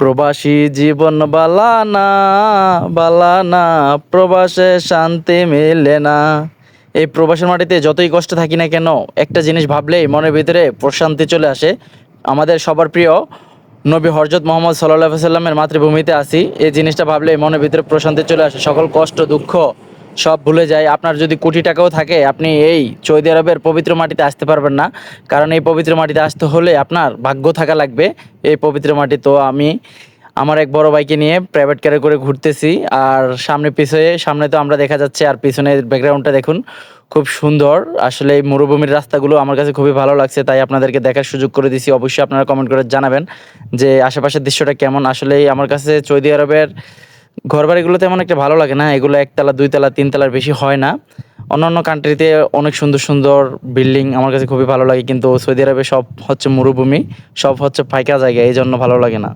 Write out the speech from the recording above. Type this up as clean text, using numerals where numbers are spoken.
প্রবাসী জীবন বালানা বালানা, প্রবাসে শান্তি মেলে না। এই প্রবাসের মাটিতে যতই কষ্ট থাকি না কেন, একটা জিনিস ভাবলেই মনের ভিতরে প্রশান্তি চলে আসে। আমাদের সবার প্রিয় নবী হযরত মুহাম্মদ সাল্লাল্লাহু আলাইহি ওয়াসাল্লামের মাতৃভূমিতে আছি, এই জিনিসটা ভাবলেই মনের ভিতরে প্রশান্তি চলে আসে। সকল কষ্ট দুঃখ সব ভুলে যায়। আপনার যদি কোটি টাকাও থাকে, আপনি এই সৌদি আরবের পবিত্র মাটিতে আসতে পারবেন না, কারণ এই পবিত্র মাটিতে আসতে হলে আপনার ভাগ্য থাকা লাগবে। এই পবিত্র মাটি তো আমি আমার এক বড় ভাইকে নিয়ে প্রাইভেট কারে করে ঘুরতেছি, আর সামনে তো আমরা দেখা যাচ্ছে, আর পিছনের ব্যাকগ্রাউন্ডটা দেখুন, খুব সুন্দর। আসলে এই মরুভূমির রাস্তাগুলো আমার কাছে খুবই ভালো লাগছে, তাই আপনাদেরকে দেখার সুযোগ করে দিছি। অবশ্যই আপনারা কমেন্ট করে জানাবেন যে আশেপাশের দৃশ্যটা কেমন। আসলেই আমার কাছে সৌদি আরবের ঘরবাড়িগুলো তেমন একটা ভালো লাগে না, এগুলো একতলা দুইতলা তিনতলার বেশি হয় না। অন্যান্য কান্ট্রিতে অনেক সুন্দর সুন্দর বিল্ডিং আমার কাছে খুবই ভালো লাগে, কিন্তু সৌদি আরবে সব হচ্ছে মরুভূমি, সব হচ্ছে ফাঁকা জায়গা, এই জন্য ভালো লাগে না।